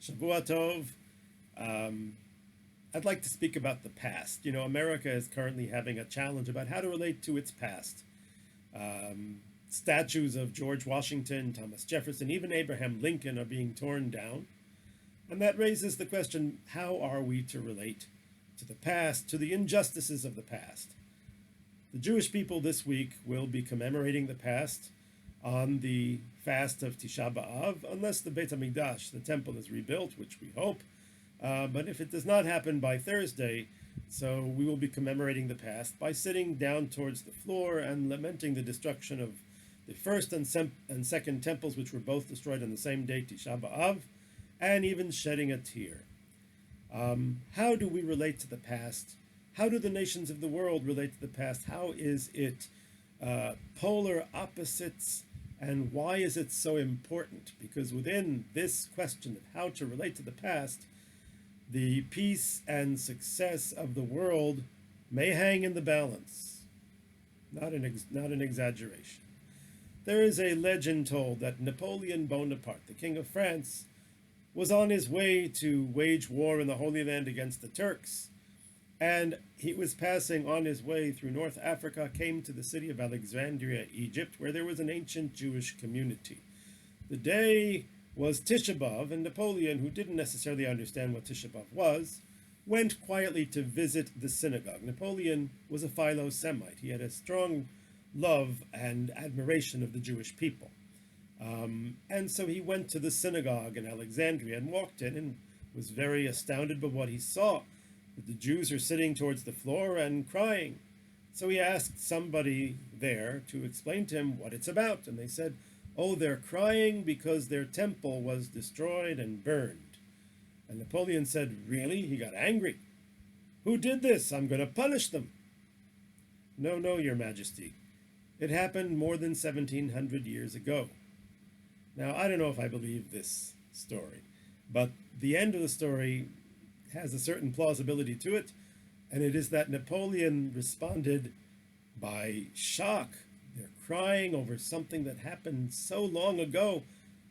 Shavua Tov. Um, I'd like to speak about the past. You know, America is currently having a challenge about how to relate to its past. Um, Statues of George Washington, Thomas Jefferson, even Abraham Lincoln are being torn down. And that raises the question, how are we to relate to the past, to the injustices of the past? The Jewish people this week will be commemorating the past on the fast of Tisha B'Av, unless the Beit HaMikdash, the temple, is rebuilt, which we hope. But if it does not happen by Thursday, so we will be commemorating the past by sitting down towards the floor and lamenting the destruction of the first and second temples, which were both destroyed on the same day, Tisha B'Av, and even shedding a tear. How do we relate to the past? How do the nations of the world relate to the past? How is it polar opposites, and why is it so important? Because within this question of how to relate to the past, the peace and success of the world may hang in the balance. Not an exaggeration. There is a legend told that Napoleon Bonaparte, the King of France, was on his way to wage war in the Holy Land against the Turks, and he was passing on his way through North Africa, came to the city of Alexandria, Egypt, where there was an ancient Jewish community. The day was Tisha B'Av, and Napoleon, who didn't necessarily understand what Tisha B'Av was, went quietly to visit the synagogue. Napoleon was a Philo-Semite. He had a strong love and admiration of the Jewish people. And so he went to the synagogue in Alexandria and walked in and was very astounded by what he saw. The Jews are sitting towards the floor and crying. So he asked somebody there to explain to him what it's about. And they said, oh, they're crying because their temple was destroyed and burned. And Napoleon said, really? He got angry. Who did this? I'm going to punish them. No, no, Your Majesty. It happened more than 1700 years ago. Now, I don't know if I believe this story, but the end of the story has a certain plausibility to it, and it is that Napoleon responded by shock. They're crying over something that happened so long ago,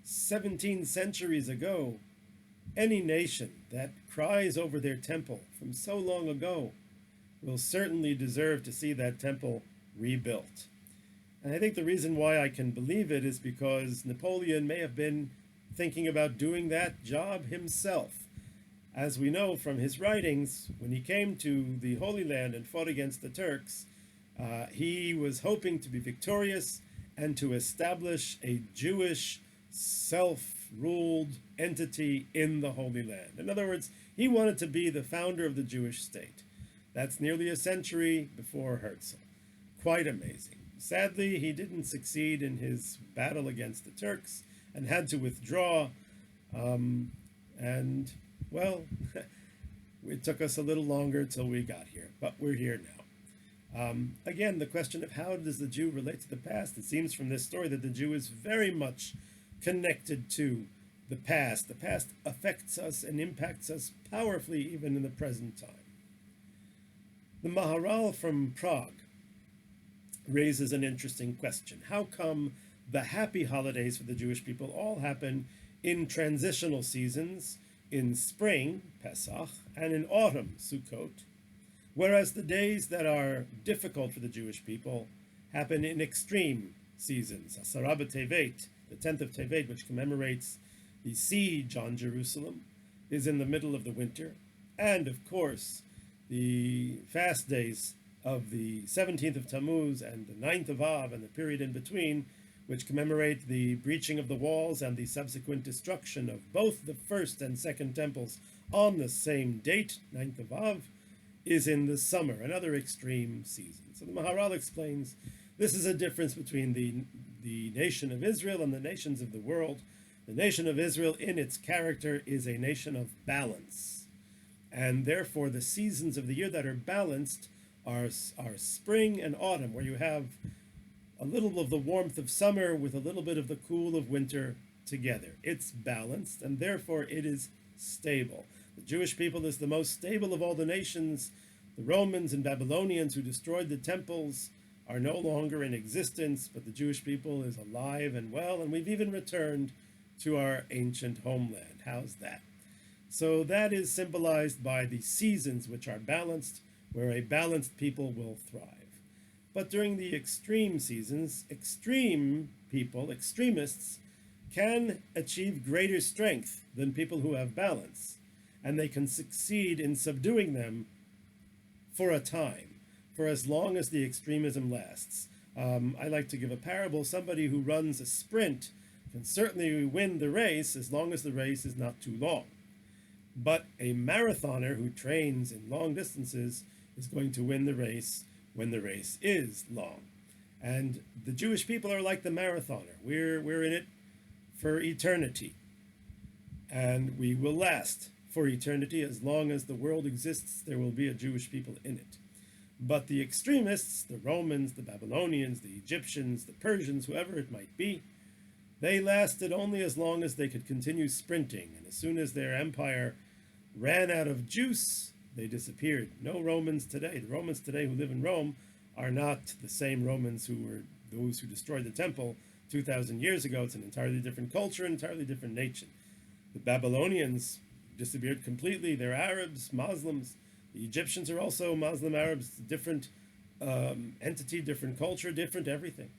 17 centuries ago. Any nation that cries over their temple from so long ago will certainly deserve to see that temple rebuilt. And I think the reason why I can believe it is because Napoleon may have been thinking about doing that job himself. As we know from his writings, when he came to the Holy Land and fought against the Turks, he was hoping to be victorious and to establish a Jewish self-ruled entity in the Holy Land. In other words, he wanted to be the founder of the Jewish state. That's nearly a century before Herzl. Quite amazing. Sadly, he didn't succeed in his battle against the Turks and had to withdraw. And, well, it took us a little longer till we got here, but we're here now. Again, the question of how does the Jew relate to the past? It seems from this story that the Jew is very much connected to the past. The past affects us and impacts us powerfully even in the present time. The Maharal from Prague raises an interesting question. How come the happy holidays for the Jewish people all happen in transitional seasons, in spring, Pesach, and in autumn, Sukkot, whereas the days that are difficult for the Jewish people happen in extreme seasons? Asara B'Tevet, the 10th of Tevet, which commemorates the siege on Jerusalem, is in the middle of the winter. And, of course, the fast days of the 17th of Tammuz and the 9th of Av and the period in between, which commemorate the breaching of the walls and the subsequent destruction of both the first and second temples on the same date, 9th of Av, is in the summer, another extreme season. So the Maharal explains this is a difference between the nation of Israel and the nations of the world. The nation of Israel, in its character, is a nation of balance. And therefore, the seasons of the year that are balanced are spring and autumn, where you have a little of the warmth of summer with a little bit of the cool of winter together. It's balanced, and therefore it is stable. The Jewish people is the most stable of all the nations. The Romans and Babylonians who destroyed the temples are no longer in existence, but the Jewish people is alive and well, and we've even returned to our ancient homeland. How's that? So that is symbolized by the seasons, which are balanced, where a balanced people will thrive. But during the extreme seasons, extreme people, extremists, can achieve greater strength than people who have balance, and they can succeed in subduing them for a time, for as long as the extremism lasts. I like to give a parable. Somebody who runs a sprint can certainly win the race as long as the race is not too long. But a marathoner who trains in long distances is going to win the race when the race is long. And the Jewish people are like the marathoner. We're in it for eternity. And we will last for eternity. As long as the world exists, there will be a Jewish people in it. But the extremists, the Romans, the Babylonians, the Egyptians, the Persians, whoever it might be, they lasted only as long as they could continue sprinting. And as soon as their empire ran out of juice, they disappeared. No Romans today. The Romans today who live in Rome are not the same Romans who were those who destroyed the temple 2,000 years ago. It's an entirely different culture, an entirely different nation. The Babylonians disappeared completely. They're Arabs, Muslims. The Egyptians are also Muslim Arabs, different entity, different culture, different everything.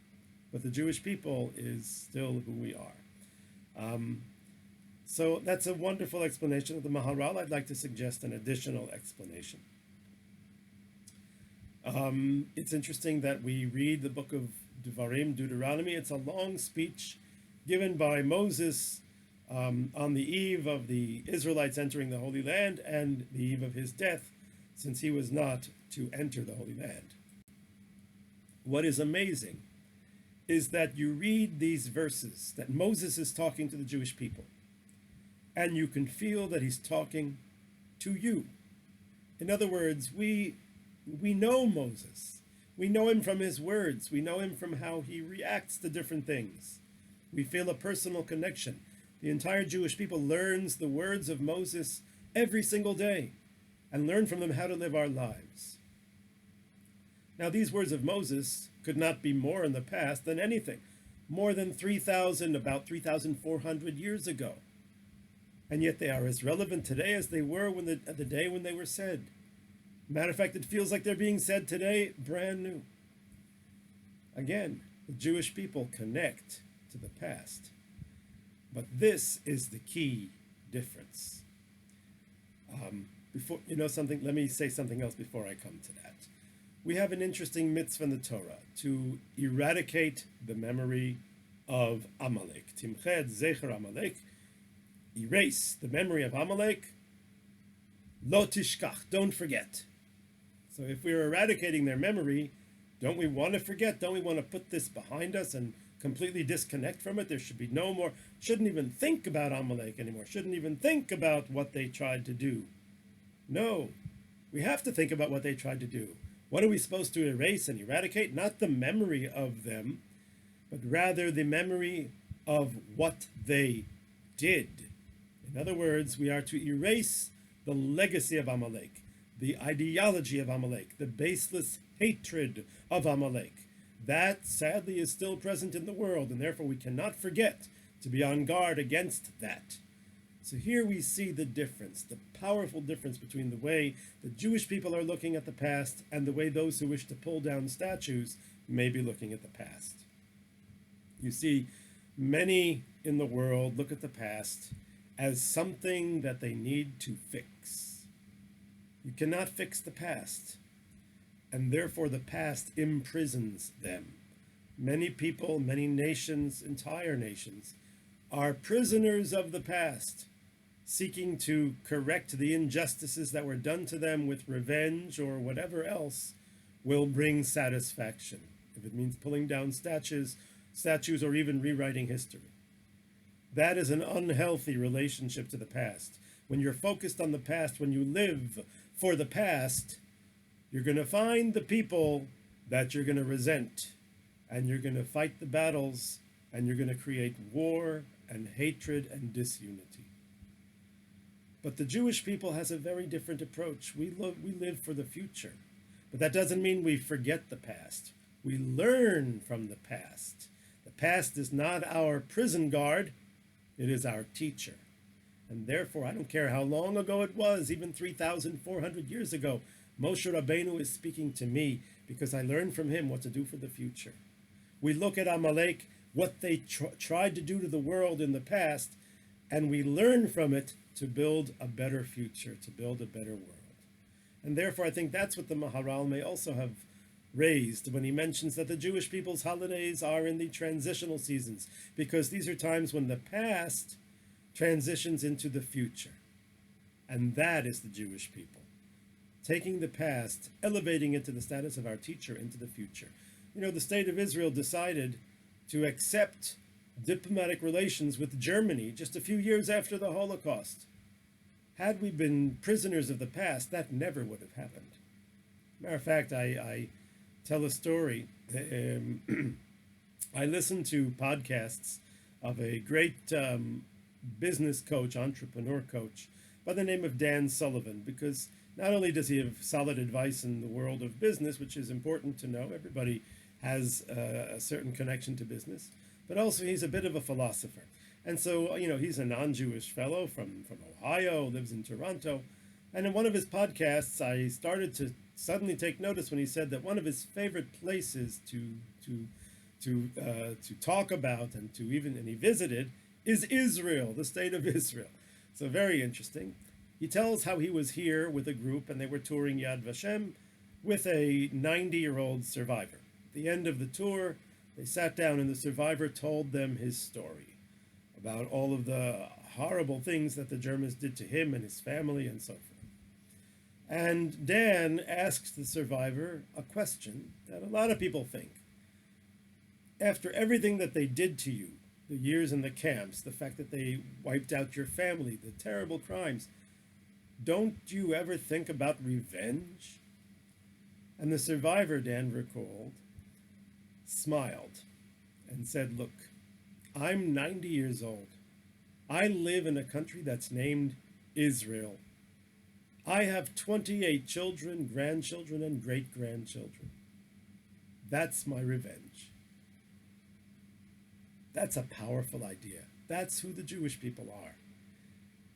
But the Jewish people is still who we are. So that's a wonderful explanation of the Maharal. I'd like to suggest an additional explanation. It's interesting that we read the book of Devarim, Deuteronomy. It's a long speech given by Moses on the eve of the Israelites entering the Holy Land and the eve of his death, since he was not to enter the Holy Land. What is amazing is that you read these verses that Moses is talking to the Jewish people, and you can feel that he's talking to you. In other words, we know Moses. We know him from his words. We know him from how he reacts to different things. We feel a personal connection. The entire Jewish people learns the words of Moses every single day and learn from them how to live our lives. Now, these words of Moses could not be more in the past than anything, more than about 3,400 years ago. And yet they are as relevant today as they were at the day when they were said. Matter of fact, it feels like they're being said today, brand new. Again, the Jewish people connect to the past. But this is the key difference. Let me say something else before I come to that. We have an interesting mitzvah in the Torah to eradicate the memory of Amalek. Timched zecher Amalek. Erase the memory of Amalek. Lo tishkach, don't forget. So if we're eradicating their memory, don't we want to forget? Don't we want to put this behind us and completely disconnect from it? There should be no more, shouldn't even think about Amalek anymore, shouldn't even think about what they tried to do. No, we have to think about what they tried to do. What are we supposed to erase and eradicate? Not the memory of them, but rather the memory of what they did. In other words, we are to erase the legacy of Amalek, the ideology of Amalek, the baseless hatred of Amalek. That, sadly, is still present in the world, and therefore we cannot forget to be on guard against that. So here we see the difference, the powerful difference between the way the Jewish people are looking at the past and the way those who wish to pull down statues may be looking at the past. You see, many in the world look at the past as something that they need to fix. You cannot fix the past, and therefore the past imprisons them. Many people, many nations, entire nations, are prisoners of the past, seeking to correct the injustices that were done to them with revenge or whatever else will bring satisfaction, if it means pulling down statues or even rewriting history. That is an unhealthy relationship to the past. When you're focused on the past, when you live for the past, you're going to find the people that you're going to resent, and you're going to fight the battles, and you're going to create war and hatred and disunity. But the Jewish people has a very different approach. We live for the future. But that doesn't mean we forget the past. We learn from the past. The past is not our prison guard, it is our teacher. And therefore, I don't care how long ago it was, even 3,400 years ago, Moshe Rabbeinu is speaking to me because I learned from him what to do for the future. We look at Amalek, what they tried to do to the world in the past, and we learn from it to build a better future, to build a better world. And therefore, I think that's what the Maharal may also have raised when he mentions that the Jewish people's holidays are in the transitional seasons, because these are times when the past transitions into the future. And that is the Jewish people. Taking the past, elevating it to the status of our teacher into the future. You know, the state of Israel decided to accept diplomatic relations with Germany just a few years after the Holocaust. Had we been prisoners of the past, that never would have happened. Matter of fact, I tell a story. I listen to podcasts of a great business coach, entrepreneur coach, by the name of Dan Sullivan, because not only does he have solid advice in the world of business, which is important to know, everybody has a certain connection to business, but also he's a bit of a philosopher. And so, you know, he's a non-Jewish fellow from Ohio, lives in Toronto. And in one of his podcasts, I started to suddenly take notice when he said that one of his favorite places to talk about and he visited is Israel, the state of Israel. So very interesting. He tells how he was here with a group and they were touring Yad Vashem with a 90-year-old survivor. At the end of the tour, they sat down and the survivor told them his story about all of the horrible things that the Germans did to him and his family and so forth. And Dan asks the survivor a question that a lot of people think. After everything that they did to you, the years in the camps, the fact that they wiped out your family, the terrible crimes, don't you ever think about revenge? And the survivor, Dan recalled, smiled and said, look, I'm 90 years old. I live in a country that's named Israel. I have 28 children, grandchildren, and great-grandchildren. That's my revenge. That's a powerful idea. That's who the Jewish people are.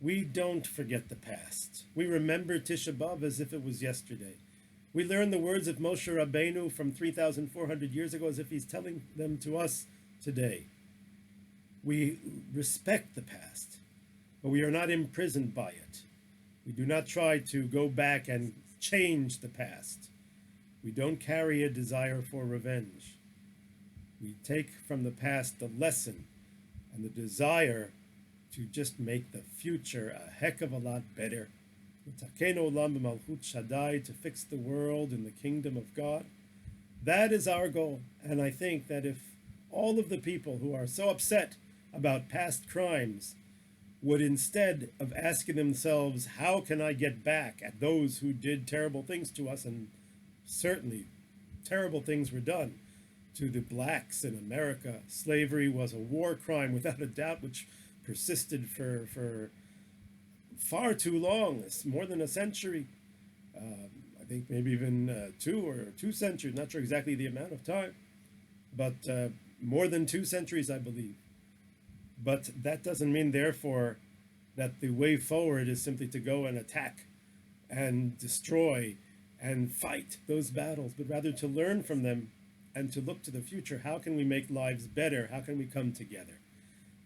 We don't forget the past. We remember Tisha B'Av as if it was yesterday. We learn the words of Moshe Rabbeinu from 3,400 years ago as if he's telling them to us today. We respect the past, but we are not imprisoned by it. We do not try to go back and change the past. We don't carry a desire for revenge. We take from the past the lesson and the desire to just make the future a heck of a lot better. To fix the world in the kingdom of God. That is our goal. And I think that if all of the people who are so upset about past crimes would, instead of asking themselves, how can I get back at those who did terrible things to us, and certainly terrible things were done to the blacks in America. Slavery was a war crime without a doubt, which persisted for far too long, more than a century. I think maybe even 2 centuries, not sure exactly the amount of time, but more than 2 centuries, I believe. But that doesn't mean, therefore, that the way forward is simply to go and attack and destroy and fight those battles, but rather to learn from them and to look to the future. How can we make lives better? How can we come together?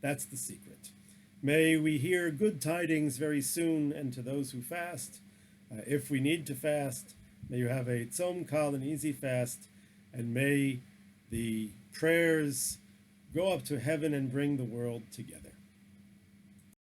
That's the secret. May we hear good tidings very soon, and to those who fast, if we need to fast, may you have a tzom kal, an easy fast, and may the prayers go up to heaven and bring the world together.